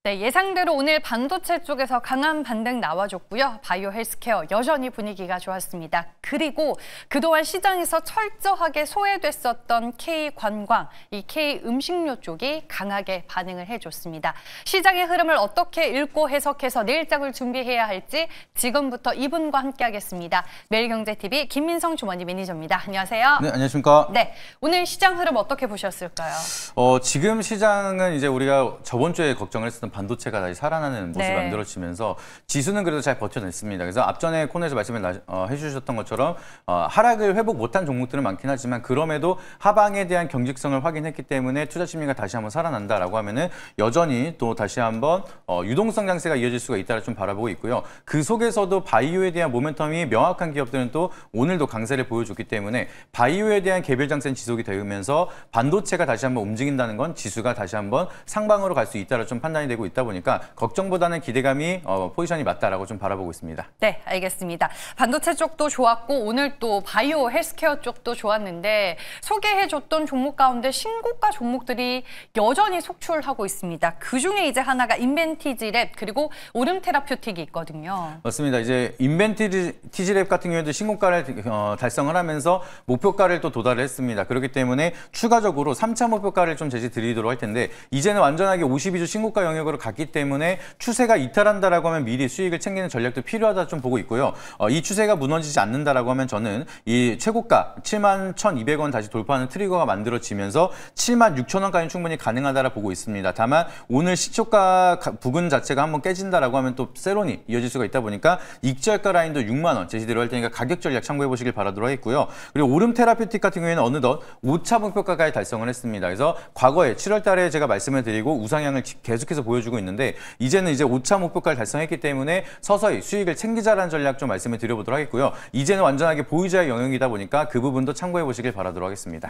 네, 예상대로 오늘 반도체 쪽에서 강한 반등 나와줬고요. 바이오 헬스케어 여전히 분위기가 좋았습니다. 그리고 그동안 시장에서 철저하게 소외됐었던 K관광, 이 K음식료 쪽이 강하게 반응을 해줬습니다. 시장의 흐름을 어떻게 읽고 해석해서 내일장을 준비해야 할지 지금부터 이분과 함께하겠습니다. 매일경제TV 김민성 주머니 매니저입니다. 안녕하세요. 네, 안녕하십니까. 네, 오늘 시장 흐름 어떻게 보셨을까요? 지금 시장은 이제 우리가 저번 주에 걱정을 했었던 반도체가 다시 살아나는 모습을 네. 만들어지면서 지수는 그래도 잘 버텨냈습니다. 그래서 앞전에 코너에서 말씀을 해주셨던 것처럼 하락을 회복 못한 종목들은 많긴 하지만 그럼에도 하방에 대한 경직성을 확인했기 때문에 투자 심리가 다시 한번 살아난다라고 하면은 여전히 또 다시 한번 유동성 장세가 이어질 수가 있다를 좀 바라보고 있고요. 그 속에서도 바이오에 대한 모멘텀이 명확한 기업들은 또 오늘도 강세를 보여줬기 때문에 바이오에 대한 개별 장세는 지속이 되면서 반도체가 다시 한번 움직인다는 건 지수가 다시 한번 상방으로 갈 수 있다를 좀 판단이 되고 있다 보니까 걱정보다는 기대감이 포지션이 맞다라고 좀 바라보고 있습니다. 네, 알겠습니다. 반도체 쪽도 좋았고 오늘 또 바이오 헬스케어 쪽도 좋았는데 소개해줬던 종목 가운데 신고가 종목들이 여전히 속출하고 있습니다. 그중에 이제 하나가 인벤티지랩 그리고 오름 테라퓨틱이 있거든요. 맞습니다. 이제 인벤티지랩 같은 경우에도 신고가를 달성을 하면서 목표가를 또 도달을 했습니다. 그렇기 때문에 추가적으로 3차 목표가를 좀 제시 드리도록 할 텐데 이제는 완전하게 52주 신고가 영역으로 갔기 때문에 추세가 이탈한다라고 하면 미리 수익을 챙기는 전략도 필요하다 좀 보고 있고요. 이 추세가 무너지지 않는다라고 하면 저는 이 최고가 71,200원 다시 돌파하는 트리거가 만들어지면서 76,000원까지는 충분히 가능하다라 보고 있습니다. 다만 오늘 시초가 부근 자체가 한번 깨진다라고 하면 또 세론이 이어질 수가 있다 보니까 익절가 라인도 6만 원 제시대로 할 테니까 가격 전략 참고해 보시길 바라도록 하겠고요. 그리고 오름 테라퓨틱 같은 경우에는 어느덧 5차 목표가까지 달성을 했습니다. 그래서 과거에 7월 달에 제가 말씀을 드리고 우상향을 계속해서 보여주고 있는데 이제는 이제 5차 목표가를 달성했기 때문에 서서히 수익을 챙기자라는 전략 좀 말씀을 드려보도록 하겠고요. 이제는 완전하게 보유자의 영역이다 보니까 그 부분도 참고해 보시길 바라도록 하겠습니다.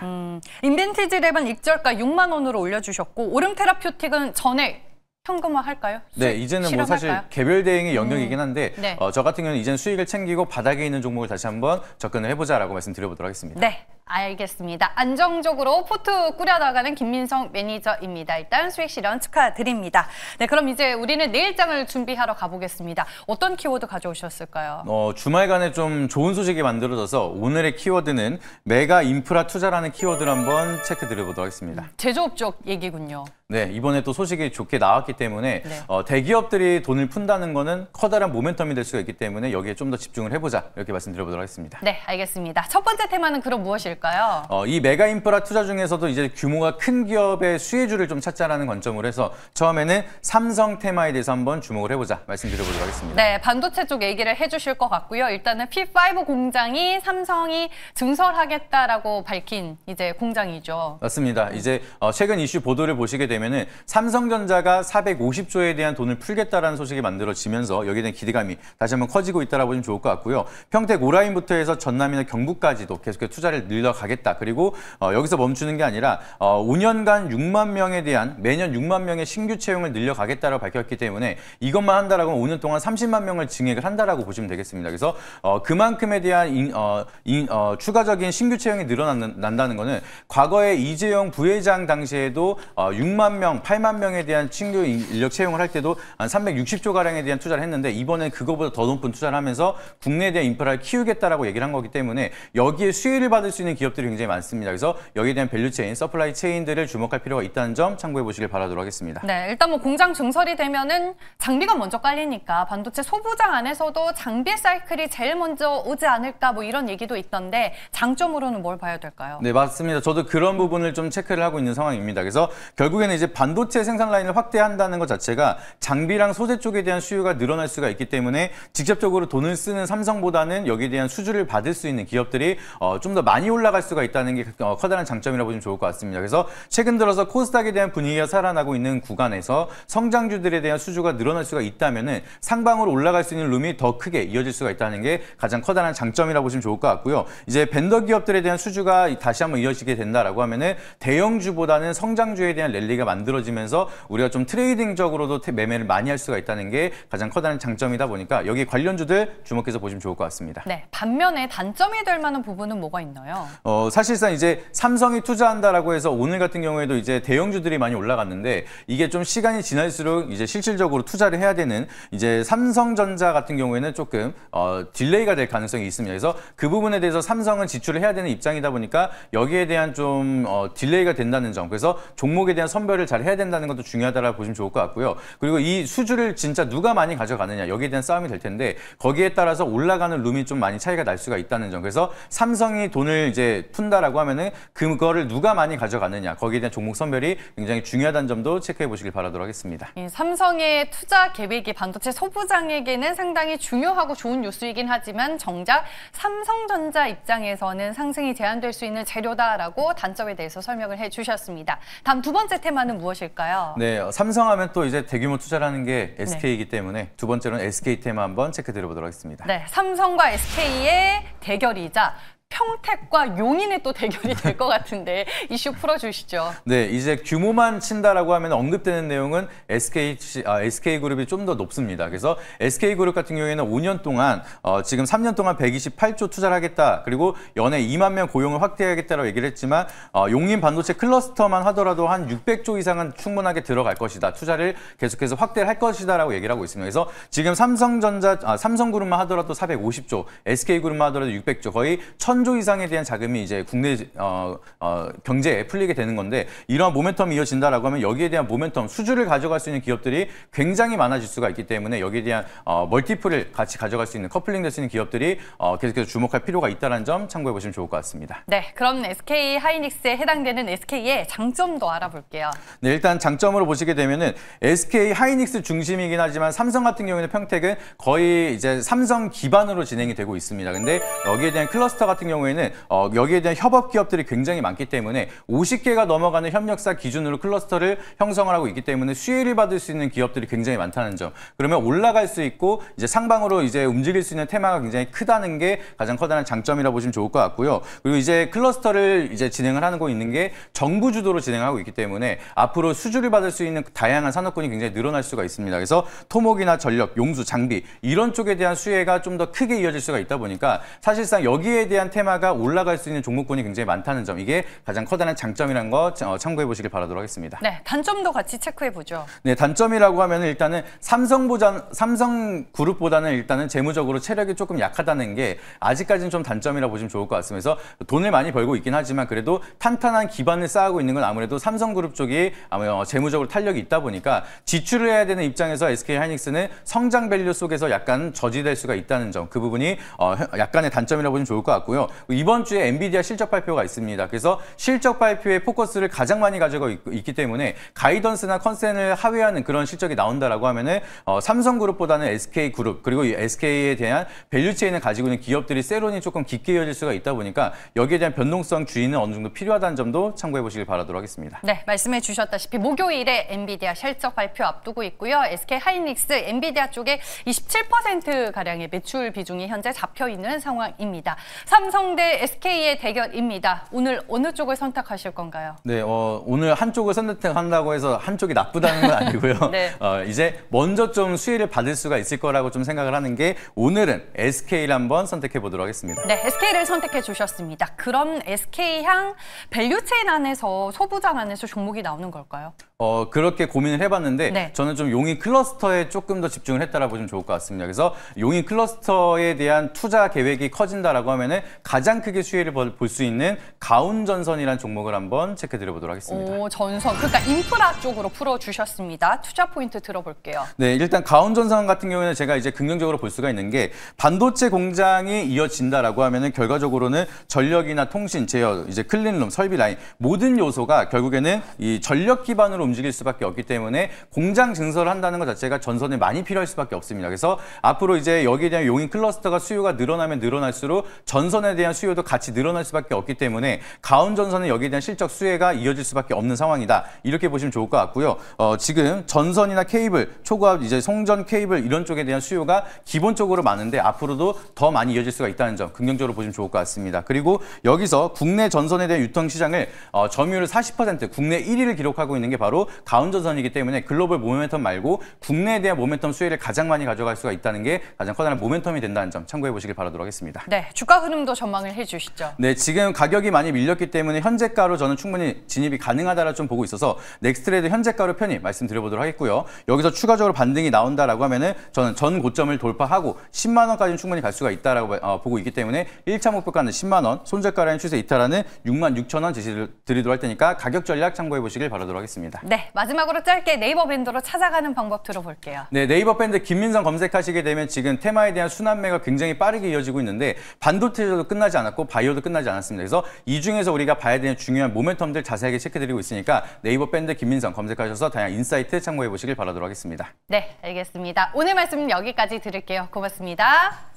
인벤티지랩은 익절가 6만 원으로 올려주셨고 오름 테라퓨틱은 전액 현금화 할까요? 네, 이제는 뭐 사실 개별 대응의 영역이긴 한데 네. 저 같은 경우는 이제는 수익을 챙기고 바닥에 있는 종목을 다시 한번 접근을 해보자라고 말씀드려보도록 하겠습니다. 네, 알겠습니다. 안정적으로 포트 꾸려나가는 김민성 매니저입니다. 일단 수익 실현 축하드립니다. 네, 그럼 이제 우리는 내일장을 준비하러 가보겠습니다. 어떤 키워드 가져오셨을까요? 주말간에 좀 좋은 소식이 만들어져서 오늘의 키워드는 메가 인프라 투자라는 키워드를 한번 체크드려보도록 하겠습니다. 제조업 쪽 얘기군요. 네, 이번에 또 소식이 좋게 나왔기 때문에 네. 대기업들이 돈을 푼다는 거는 커다란 모멘텀이 될 수가 있기 때문에 여기에 좀 더 집중을 해보자 이렇게 말씀드려보도록 하겠습니다. 네, 알겠습니다. 첫 번째 테마는 그럼 무엇일까요? 이 메가 인프라 투자 중에서도 이제 규모가 큰 기업의 수혜주를 좀 찾자라는 관점으로 해서 처음에는 삼성 테마에 대해서 한번 주목을 해보자 말씀드려보도록 하겠습니다. 네, 반도체 쪽 얘기를 해주실 것 같고요. 일단은 P5 공장이 삼성이 증설하겠다라고 밝힌 이제 공장이죠. 맞습니다. 이제 최근 이슈 보도를 보시게 되면은 삼성전자가 450조에 대한 돈을 풀겠다라는 소식이 만들어지면서 여기에 대한 기대감이 다시 한번 커지고 있다라고 보시면 좋을 것 같고요. 평택 오라인부터 해서 전남이나 경북까지도 계속해서 투자를 늘려가겠다. 그리고 여기서 멈추는 게 아니라 5년간 6만 명에 대한 매년 6만 명의 신규 채용을 늘려가겠다라고 밝혔기 때문에 이것만 한다라고 하면 5년 동안 30만 명을 증액을 한다라고 보시면 되겠습니다. 그래서 그만큼에 대한 추가적인 신규 채용이 늘어난다는 거는 과거에 이재용 부회장 당시에도 6만 명, 8만 명에 대한 신규 인력 채용을 할 때도 한 360조가량에 대한 투자를 했는데 이번엔 그거보다 더 높은 투자를 하면서 국내에 대한 인프라를 키우겠다라고 얘기를 한 거기 때문에 여기에 수혜를 받을 수 있는 기업들이 굉장히 많습니다. 그래서 여기에 대한 밸류체인, 서플라이 체인들을 주목할 필요가 있다는 점 참고해 보시길 바라도록 하겠습니다. 네, 일단 뭐 공장 증설이 되면은 장비가 먼저 깔리니까 반도체 소부장 안에서도 장비 사이클이 제일 먼저 오지 않을까 뭐 이런 얘기도 있던데 장점으로는 뭘 봐야 될까요? 네, 맞습니다. 저도 그런 부분을 좀 체크를 하고 있는 상황입니다. 그래서 결국에는 이제 반도체 생산 라인을 확대한다는 것 자체가 장비랑 소재 쪽에 대한 수요가 늘어날 수가 있기 때문에 직접적으로 돈을 쓰는 삼성보다는 여기에 대한 수주를 받을 수 있는 기업들이 좀 더 많이 올라갈 수가 있다는 게 커다란 장점이라고 보시면 좋을 것 같습니다. 그래서 최근 들어서 코스닥에 대한 분위기가 살아나고 있는 구간에서 성장주들에 대한 수주가 늘어날 수가 있다면은 상방으로 올라갈 수 있는 룸이 더 크게 이어질 수가 있다는 게 가장 커다란 장점이라고 보시면 좋을 것 같고요. 이제 벤더 기업들에 대한 수주가 다시 한번 이어지게 된다라고 하면은 대형주보다는 성장주에 대한 랠리가 만들어지면서 우리가 좀 트레이딩적으로도 매매를 많이 할 수가 있다는 게 가장 커다란 장점이다 보니까 여기 관련주들 주목해서 보시면 좋을 것 같습니다. 네, 반면에 단점이 될 만한 부분은 뭐가 있나요? 사실상 이제 삼성이 투자한다라고 해서 오늘 같은 경우에도 이제 대형주들이 많이 올라갔는데 이게 좀 시간이 지날수록 이제 실질적으로 투자를 해야 되는 이제 삼성전자 같은 경우에는 조금 딜레이가 될 가능성이 있습니다. 그래서 그 부분에 대해서 삼성은 지출을 해야 되는 입장이다 보니까 여기에 대한 좀 딜레이가 된다는 점, 그래서 종목에 대한 선별을 잘 해야 된다는 것도 중요하다라고 보시면 좋을 것 같고요. 그리고 이 수주를 진짜 누가 많이 가져가느냐, 여기에 대한 싸움이 될 텐데 거기에 따라서 올라가는 룸이 좀 많이 차이가 날 수가 있다는 점. 그래서 삼성이 돈을 이제 푼다라고 하면은 그거를 누가 많이 가져가느냐, 거기에 대한 종목 선별이 굉장히 중요하다는 점도 체크해 보시길 바라도록 하겠습니다. 삼성의 투자 계획이 반도체 소부장에게는 상당히 중요하고 좋은 뉴스이긴 하지만 정작 삼성전자 입장에서는 상승이 제한될 수 있는 재료다라고 단점에 대해서 설명을 해주셨습니다. 다음 두 번째 테마는 무엇일까요? 네, 삼성하면 또 이제 대규모 투자라는 게 SK이기 때문에 두 번째로는 SK 테마 한번 체크 드려보도록 하겠습니다. 네, 삼성과 SK의 대결이자 평택과 용인의 또 대결이 될 것 같은데 이슈 풀어주시죠. 네, 이제 규모만 친다라고 하면 언급되는 내용은 SK그룹이 좀 더 높습니다. 그래서 SK그룹 같은 경우에는 5년 동안 지금 3년 동안 128조 투자를 하겠다. 그리고 연에 2만 명 고용을 확대하겠다라고 얘기를 했지만 용인 반도체 클러스터만 하더라도 한 600조 이상은 충분하게 들어갈 것이다. 투자를 계속해서 확대를 할 것이다라고 얘기를 하고 있습니다. 그래서 지금 삼성그룹만 하더라도 450조, SK그룹만 하더라도 600조, 거의 1000조 이상에 대한 자금이 이제 국내 경제에 풀리게 되는 건데 이러한 모멘텀이 이어진다라고 하면 여기에 대한 모멘텀, 수주를 가져갈 수 있는 기업들이 굉장히 많아질 수가 있기 때문에 여기에 대한 멀티플을 같이 가져갈 수 있는, 커플링 될 수 있는 기업들이 계속해서 주목할 필요가 있다는 점 참고해 보시면 좋을 것 같습니다. 네, 그럼 SK 하이닉스에 해당되는 SK의 장점도 알아볼게요. 네, 일단 장점으로 보시게 되면은 SK 하이닉스 중심이긴 하지만 삼성 같은 경우에는 평택은 거의 이제 삼성 기반으로 진행이 되고 있습니다. 근데 여기에 대한 클러스터 같은 경우에는 여기에 대한 협업 기업들이 굉장히 많기 때문에 50개가 넘어가는 협력사 기준으로 클러스터를 형성을 하고 있기 때문에 수혜를 받을 수 있는 기업들이 굉장히 많다는 점. 그러면 올라갈 수 있고 이제 상방으로 이제 움직일 수 있는 테마가 굉장히 크다는 게 가장 커다란 장점이라고 보시면 좋을 것 같고요. 그리고 이제 클러스터를 이제 진행을 하고 있는 게 정부 주도로 진행하고 있기 때문에 앞으로 수주를 받을 수 있는 다양한 산업군이 굉장히 늘어날 수가 있습니다. 그래서 토목이나 전력, 용수, 장비 이런 쪽에 대한 수혜가 좀 더 크게 이어질 수가 있다 보니까 사실상 여기에 대한 테마가 올라갈 수 있는 종목군이 굉장히 많다는 점, 이게 가장 커다란 장점이라는 거 참고해 보시길 바라도록 하겠습니다. 네, 단점도 같이 체크해 보죠. 네, 단점이라고 하면 일단은 삼성그룹보다는 일단은 재무적으로 체력이 조금 약하다는 게 아직까지는 좀 단점이라고 보시면 좋을 것 같습니다. 그래서 돈을 많이 벌고 있긴 하지만 그래도 탄탄한 기반을 쌓고 있는 건 아무래도 삼성그룹 쪽이 재무적으로 탄력이 있다 보니까 지출을 해야 되는 입장에서 SK하이닉스는 성장 밸류 속에서 약간 저지될 수가 있다는 점, 그 부분이 약간의 단점이라고 보시면 좋을 것 같고요. 이번 주에 엔비디아 실적 발표가 있습니다. 그래서 실적 발표에 포커스를 가장 많이 가지고 있기 때문에 가이던스나 컨센을 하회하는 그런 실적이 나온다라고 하면은 삼성그룹보다는 SK그룹 그리고 이 SK에 대한 밸류체인을 가지고 있는 기업들이 세론이 조금 깊게 이어질 수가 있다 보니까 여기에 대한 변동성 주의는 어느 정도 필요하다는 점도 참고해 보시길 바라도록 하겠습니다. 네, 말씀해 주셨다시피 목요일에 엔비디아 실적 발표 앞두고 있고요. SK하이닉스 엔비디아 쪽에 27%가량의 매출 비중이 현재 잡혀 있는 상황입니다. 삼성 대 SK의 대결입니다. 오늘 어느 쪽을 선택하실 건가요? 네, 오늘 한쪽을 선택한다고 해서 한쪽이 나쁘다는 건 아니고요. 네. 이제 먼저 좀 수혜를 받을 수가 있을 거라고 좀 생각을 하는 게 오늘은 SK를 한번 선택해 보도록 하겠습니다. 네, SK를 선택해 주셨습니다. 그럼 SK향 밸류체인 안에서 소부장 안에서 종목이 나오는 걸까요? 그렇게 고민을 해봤는데 네. 저는 좀 용인 클러스터에 조금 더 집중을 했다라고 보시면 좋을 것 같습니다. 그래서 용인 클러스터에 대한 투자 계획이 커진다라고 하면은 가장 크게 수혜를 볼 수 있는 가운전선이라는 종목을 한번 체크해 드려보도록 하겠습니다. 오, 전선. 그러니까 인프라 쪽으로 풀어주셨습니다. 투자 포인트 들어볼게요. 네, 일단 가운전선 같은 경우에는 제가 이제 긍정적으로 볼 수가 있는 게 반도체 공장이 이어진다라고 하면은 결과적으로는 전력이나 통신, 제어, 이제 클린룸, 설비 라인 모든 요소가 결국에는 이 전력 기반으로 움직일 수밖에 없기 때문에 공장 증설을 한다는 것 자체가 전선에 많이 필요할 수밖에 없습니다. 그래서 앞으로 이제 여기에 대한 용인 클러스터가 수요가 늘어나면 늘어날수록 전선에 대한 수요도 같이 늘어날 수밖에 없기 때문에 가운전선은 여기에 대한 실적 수혜가 이어질 수밖에 없는 상황이다. 이렇게 보시면 좋을 것 같고요. 지금 전선이나 케이블, 초고압, 이제 송전 케이블 이런 쪽에 대한 수요가 기본적으로 많은데 앞으로도 더 많이 이어질 수가 있다는 점 긍정적으로 보시면 좋을 것 같습니다. 그리고 여기서 국내 전선에 대한 유통 시장을 점유율 40% 국내 1위를 기록하고 있는 게 바로 바로 가운전선이기 때문에 글로벌 모멘텀 말고 국내에 대한 모멘텀 수혜를 가장 많이 가져갈 수가 있다는 게 가장 커다란 모멘텀이 된다는 점 참고해 보시길 바라도록 하겠습니다. 네, 주가 흐름도 전망을 해주시죠. 네, 지금 가격이 많이 밀렸기 때문에 현재가로 저는 충분히 진입이 가능하다라 좀 보고 있어서 넥스트레이드 현재가로 편히 말씀드려보도록 하겠고요. 여기서 추가적으로 반등이 나온다라고 하면은 저는 전 고점을 돌파하고 10만 원까지는 충분히 갈 수가 있다라고 보고 있기 때문에 1차 목표가는 10만 원, 손절가라는 추세 이탈하는 66,000원 제시를 드리도록 할 테니까 가격 전략 참고해 보시길 바라도록 하겠습니다. 네, 마지막으로 짧게 네이버 밴드로 찾아가는 방법 들어볼게요. 네, 네이버 밴드 김민성 검색하시게 되면 지금 테마에 대한 순환매가 굉장히 빠르게 이어지고 있는데 반도체도 끝나지 않았고 바이오도 끝나지 않았습니다. 그래서 이 중에서 우리가 봐야 되는 중요한 모멘텀들 자세하게 체크드리고 있으니까 네이버 밴드 김민성 검색하셔서 다양한 인사이트 참고해 보시길 바라도록 하겠습니다. 네, 알겠습니다. 오늘 말씀 여기까지 드릴게요. 고맙습니다.